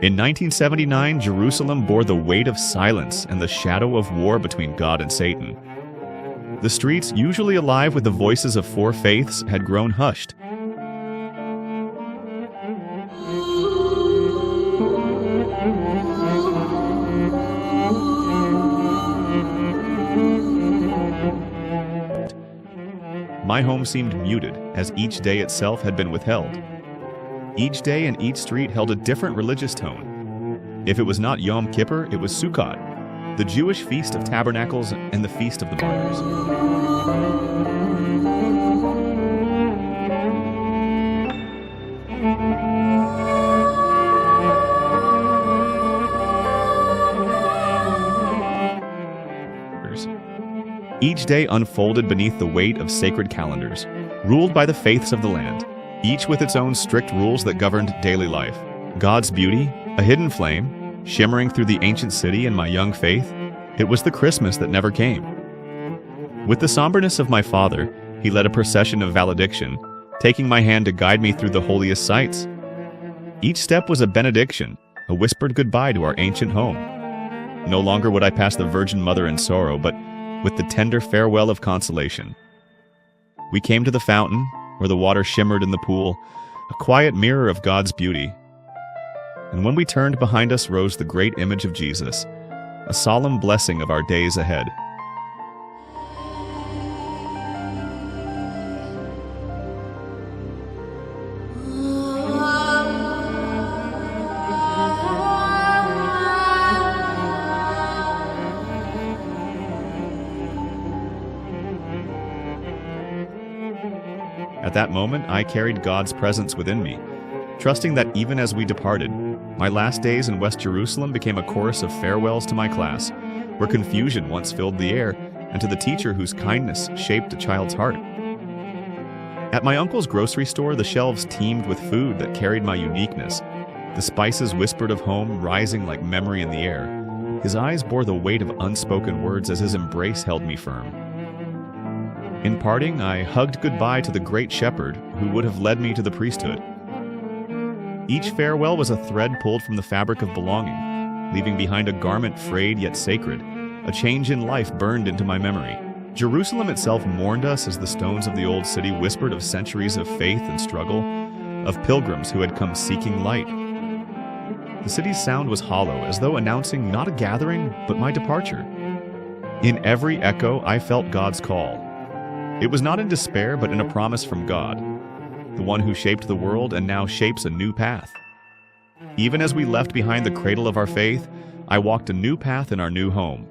In 1979, Jerusalem bore the weight of silence and the shadow of war between God and Satan. The streets, usually alive with the voices of four faiths, had grown hushed. My home seemed muted, as each day itself had been withheld. Each day and each street held a different religious tone. If it was not Yom Kippur, it was Sukkot, the Jewish Feast of Tabernacles and the Feast of the Martyrs. Each day unfolded beneath the weight of sacred calendars, ruled by the faiths of the land, each with its own strict rules that governed daily life. God's beauty, a hidden flame, shimmering through the ancient city in my young faith, it was the Christmas that never came. With the somberness of my father, he led a procession of valediction, taking my hand to guide me through the holiest sites. Each step was a benediction, a whispered goodbye to our ancient home. No longer would I pass the Virgin Mother in sorrow, but with the tender farewell of consolation. We came to the fountain, where the water shimmered in the pool, a quiet mirror of God's beauty. And when we turned, behind us rose the great image of Jesus, a solemn blessing of our days ahead. At that moment, I carried God's presence within me, trusting that even as we departed, my last days in West Jerusalem became a chorus of farewells to my class, where confusion once filled the air, and to the teacher whose kindness shaped a child's heart. At my uncle's grocery store, the shelves teemed with food that carried my uniqueness, the spices whispered of home rising like memory in the air. His eyes bore the weight of unspoken words as his embrace held me firm. In parting, I hugged goodbye to the great shepherd who would have led me to the priesthood. Each farewell was a thread pulled from the fabric of belonging, leaving behind a garment frayed yet sacred. A change in life burned into my memory. Jerusalem itself mourned us as the stones of the old city whispered of centuries of faith and struggle, of pilgrims who had come seeking light. The city's sound was hollow, as though announcing not a gathering, but my departure. In every echo, I felt God's call. It was not in despair, but in a promise from God, the one who shaped the world and now shapes a new path. Even as we left behind the cradle of our faith, I walked a new path in our new home.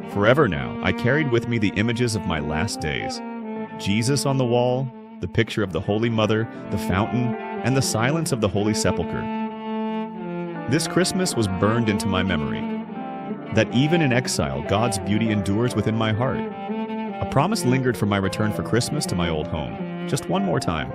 Forever now, I carried with me the images of my last days. Jesus on the wall, the picture of the Holy Mother, the fountain, and the silence of the Holy Sepulchre. This Christmas was burned into my memory, that even in exile, God's beauty endures within my heart. A promise lingered for my return for Christmas to my old home, just one more time.